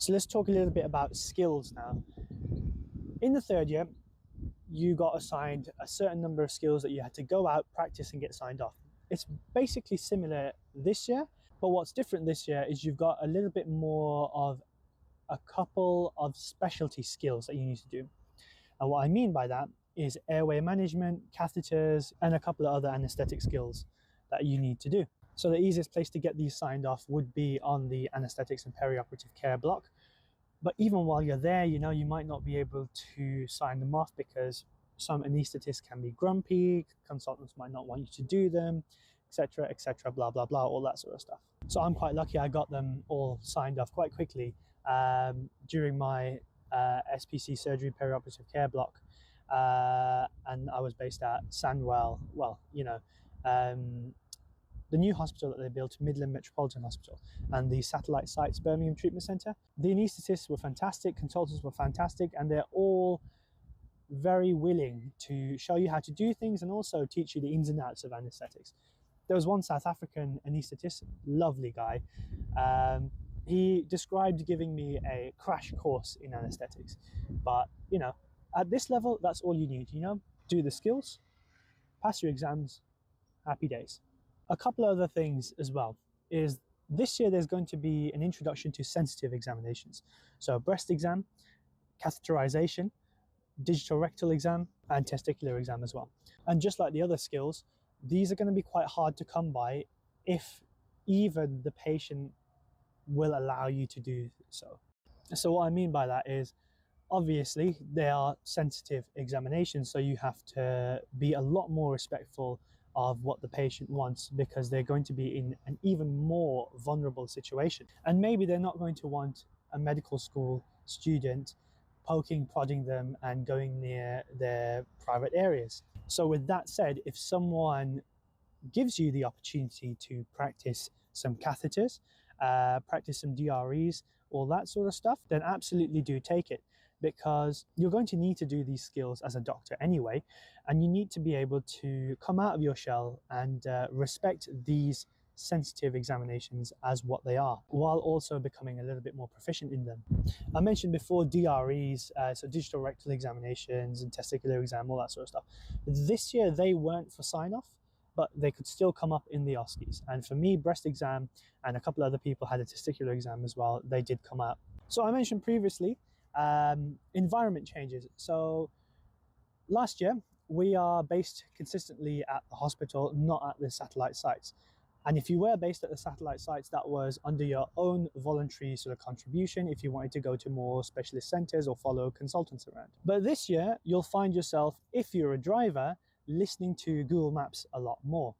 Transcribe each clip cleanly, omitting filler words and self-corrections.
So let's talk a little bit about skills now. In the third year, you got assigned a certain number of skills that you had to go out, practice, and get signed off. It's basically similar this year, but what's different this year is you've got a little bit more of a couple of specialty skills that you need to do. And what I mean by that is airway management, catheters, and a couple of other anesthetic skills that you need to do. So the easiest place to get these signed off would be on the anesthetics and perioperative care block. But even while you're there, you might not be able to sign them off because some anaesthetists can be grumpy, consultants might not want you to do them, etc., blah, blah, blah, all that sort of stuff. So I'm quite lucky I got them all signed off quite quickly during my SPC surgery perioperative care block. And I was based at Sandwell, the new hospital that they built, Midland Metropolitan Hospital, and the satellite sites, Birmingham Treatment Centre. The anaesthetists were fantastic, consultants were fantastic, and they're all very willing to show you how to do things and also teach you the ins and outs of anaesthetics. There was one South African anaesthetist, lovely guy. He described giving me a crash course in anaesthetics. But, at this level, that's all you need, do the skills, pass your exams, happy days. A couple of other things as well is this year there's going to be an introduction to sensitive examinations. So breast exam, catheterization, digital rectal exam, and testicular exam as well. And just like the other skills, these are going to be quite hard to come by if even the patient will allow you to do so. So what I mean by that is, obviously, they are sensitive examinations, so you have to be a lot more respectful of what the patient wants because they're going to be in an even more vulnerable situation. And maybe they're not going to want a medical school student prodding them and going near their private areas. So with that said, if someone gives you the opportunity to practice some catheters, practice some DREs, all that sort of stuff, then absolutely do take it, because you're going to need to do these skills as a doctor anyway, and you need to be able to come out of your shell and respect these sensitive examinations as what they are, while also becoming a little bit more proficient in them. I mentioned before DREs, so digital rectal examinations and testicular exam, all that sort of stuff. This year they weren't for sign-off, but they could still come up in the OSCEs. And for me, breast exam and a couple of other people had a testicular exam as well. They did come out. So I mentioned previously, environment changes. So last year, we are based consistently at the hospital, not at the satellite sites. And if you were based at the satellite sites, that was under your own voluntary sort of contribution if you wanted to go to more specialist centres or follow consultants around. But this year, you'll find yourself, if you're a driver, listening to Google Maps a lot more.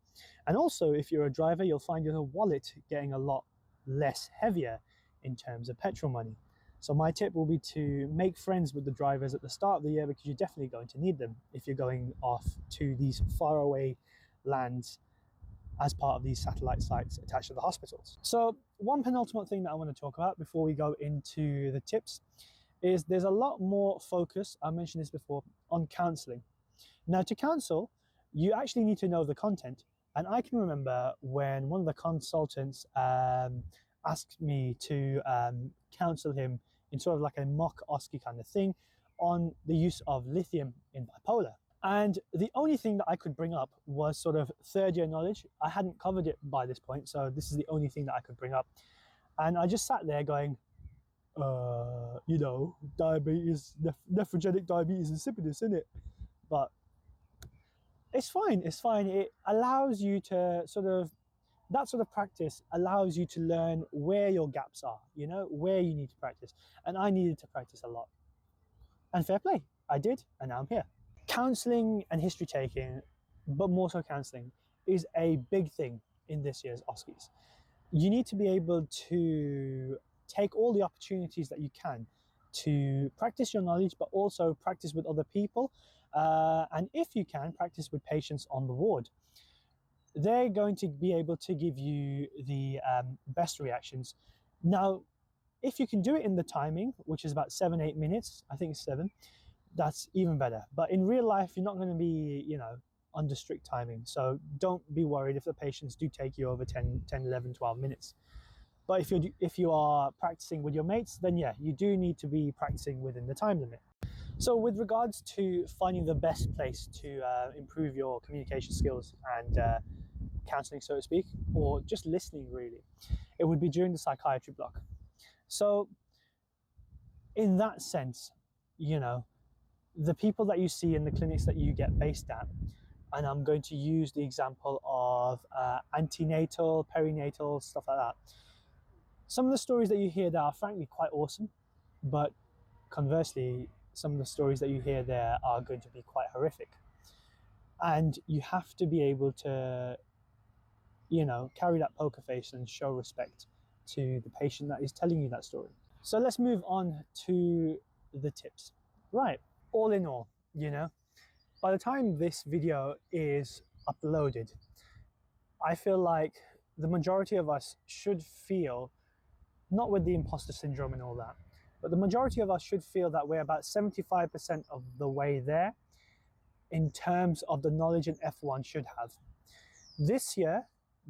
And also, if you're a driver, you'll find your wallet getting a lot less heavier in terms of petrol money. So my tip will be to make friends with the drivers at the start of the year, because you're definitely going to need them if you're going off to these faraway lands as part of these satellite sites attached to the hospitals. So one penultimate thing that I want to talk about before we go into the tips is there's a lot more focus, I mentioned this before, on counselling. Now, to counsel, you actually need to know the content. And I can remember when one of the consultants asked me to counsel him in sort of like a mock OSCE kind of thing on the use of lithium in bipolar. And the only thing that I could bring up was sort of third year knowledge. I hadn't covered it by this point, so this is the only thing that I could bring up. And I just sat there going, diabetes, nephrogenic diabetes insipidus, isn't it? But it's fine. It allows you to that sort of practice allows you to learn where your gaps are, where you need to practice. And I needed to practice a lot. And fair play, I did, and now I'm here. Counselling and history taking, but more so counselling, is a big thing in this year's OSCEs. You need to be able to take all the opportunities that you can to practice your knowledge, but also practice with other people. And if you can, practice with patients on the ward. They're going to be able to give you the best reactions. Now, if you can do it in the timing, which is about 7-8 minutes, I think it's 7, that's even better. But in real life, you're not going to be, under strict timing. So don't be worried if the patients do take you over 10, 11, 12 minutes. But if you are practicing with your mates, then yeah, you do need to be practicing within the time limit. So with regards to finding the best place to improve your communication skills and counselling, so to speak, or just listening really, it would be during the psychiatry block. So in that sense, you know, the people that you see in the clinics that you get based at, and I'm going to use the example of antenatal, perinatal, stuff like that. Some of the stories that you hear there are frankly quite awesome, but conversely, some of the stories that you hear there are going to be quite horrific. And you have to be able to, you know, carry that poker face and show respect to the patient that is telling you that story. So let's move on to the tips. Right, all in all, you know, by the time this video is uploaded, I feel like the majority of us should feel, not with the imposter syndrome and all that, but the majority of us should feel that we're about 75% of the way there in terms of the knowledge an F1 should have. This year,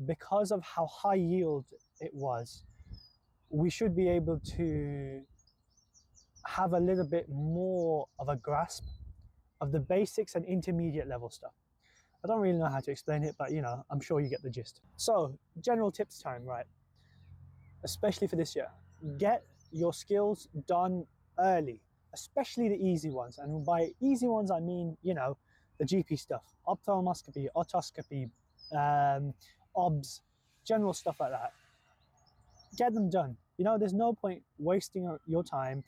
because of how high yield it was, we should be able to have a little bit more of a grasp of the basics and intermediate level stuff. I don't really know how to explain it, but you know, I'm sure you get the gist. So, general tips time, right? Especially for this year. Get your skills done early, especially the easy ones. And by easy ones, I mean, you know, the GP stuff, ophthalmoscopy, otoscopy, OBS, general stuff like that. Get them done. You know, there's no point wasting your time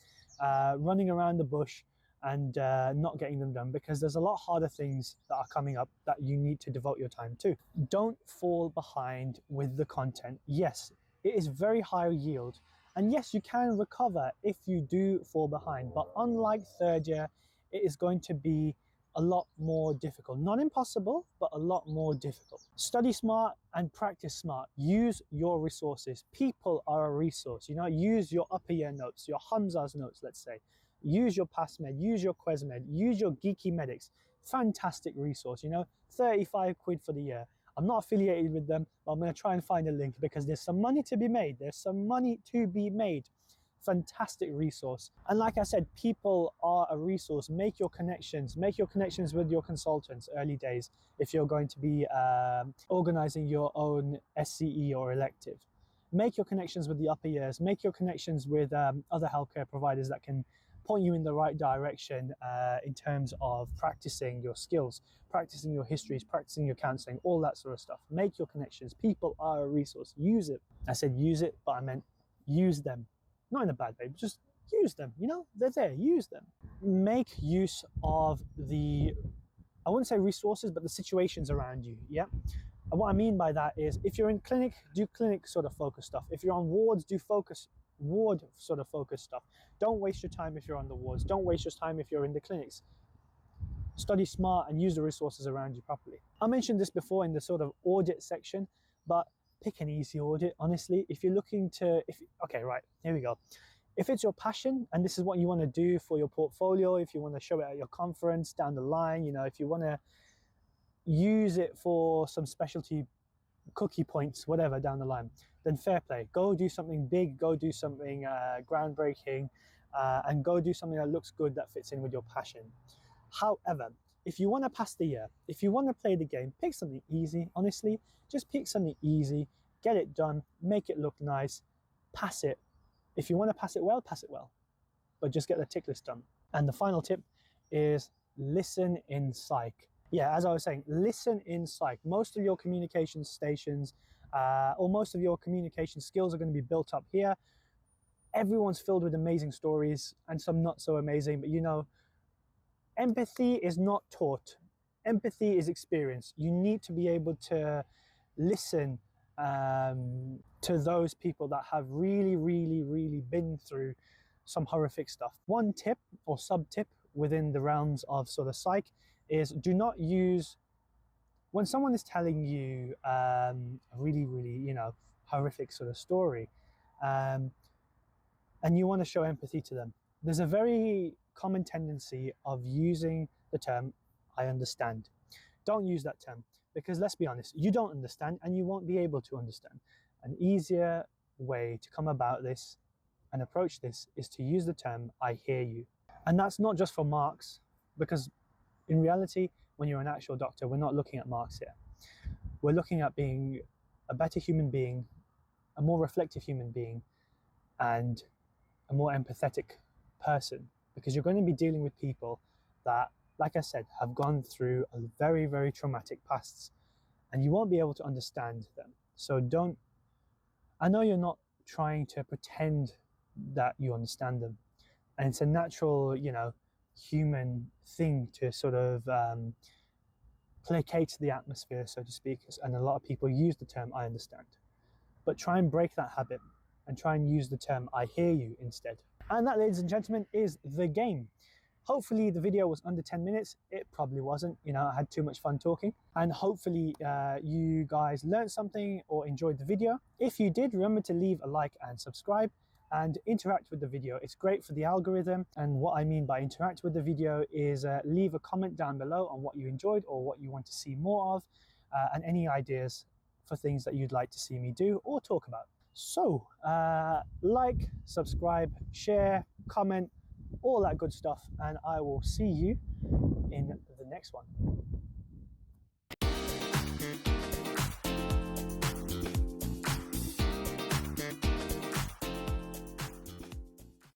running around the bush and not getting them done, because there's a lot harder things that are coming up that you need to devote your time to. Don't fall behind with the content. Yes, it is very high yield, and yes, you can recover if you do fall behind, but unlike third year, it is going to be a lot more difficult. Not impossible, but a lot more difficult. Study smart and practice smart. Use your resources. People are a resource. You know, use your upper year notes, your Hamza's notes, let's say. Use your PassMed, use your QuesMed, use your Geeky Medics. Fantastic resource, you know, 35 quid for the year. I'm not affiliated with them, but I'm going to try and find a link because there's some money to be made. There's some money to be made. Fantastic resource. And like I said, people are a resource. Make your connections with your consultants early days if you're going to be organizing your own SCE or elective. Make your connections with the upper years, make your connections with other healthcare providers that can point you in the right direction in terms of practicing your skills, practicing your histories, practicing your counselling, all that sort of stuff. Make your connections. People are a resource. Use it. I said use it, but I meant use them. Not in a bad way, but just use them, you know, they're there, use them. Make use of the, I wouldn't say resources, but the situations around you, yeah? And what I mean by that is, if you're in clinic, do clinic sort of focus stuff. If you're on wards, do ward sort of focus stuff. Don't waste your time if you're on the wards. Don't waste your time if you're in the clinics. Study smart and use the resources around you properly. I mentioned this before in the sort of audit section, but pick an easy audit, honestly. If you're looking to, okay, right, here we go. If it's your passion and this is what you want to do for your portfolio, if you want to show it at your conference down the line, you know, if you want to use it for some specialty cookie points, whatever, down the line, then fair play. Go do something big, go do something groundbreaking, and go do something that looks good, that fits in with your passion. However, if you want to pass the year, if you want to play the game, pick something easy, honestly. Just pick something easy, get it done, make it look nice, pass it. If you want to pass it well, but just get the tick list done. And the final tip is listen in psych. Yeah, as I was saying, listen in psych. Most of your communication stations, or most of your communication skills are going to be built up here. Everyone's filled with amazing stories and some not so amazing, but you know, empathy is not taught. Empathy is experience. You need to be able to listen to those people that have really, really, really been through some horrific stuff. One tip or sub-tip within the realms of sort of psych is, do not use, when someone is telling you a really, really, you know, horrific sort of story, and you want to show empathy to them, there's a very common tendency of using the term, I understand. Don't use that term, because let's be honest, you don't understand and you won't be able to understand. An easier way to come about this and approach this is to use the term "I hear you." And that's not just for marks, because in reality, when you're an actual doctor, we're not looking at marks here. We're looking at being a better human being, a more reflective human being, and a more empathetic person, because you're going to be dealing with people that, like I said, have gone through a very, very traumatic pasts, and you won't be able to understand them. So I know you're not trying to pretend that you understand them, and it's a natural, human thing to sort of placate the atmosphere, so to speak, and a lot of people use the term "I understand." But try and break that habit and try and use the term "I hear you" instead. And that, ladies and gentlemen, is the game. Hopefully the video was under 10 minutes. It probably wasn't. I had too much fun talking. And hopefully you guys learned something or enjoyed the video. If you did, remember to leave a like and subscribe and interact with the video. It's great for the algorithm. And what I mean by interact with the video is leave a comment down below on what you enjoyed or what you want to see more of, and any ideas for things that you'd like to see me do or talk about. So like, subscribe, share, comment, all that good stuff, and I will see you in the next one.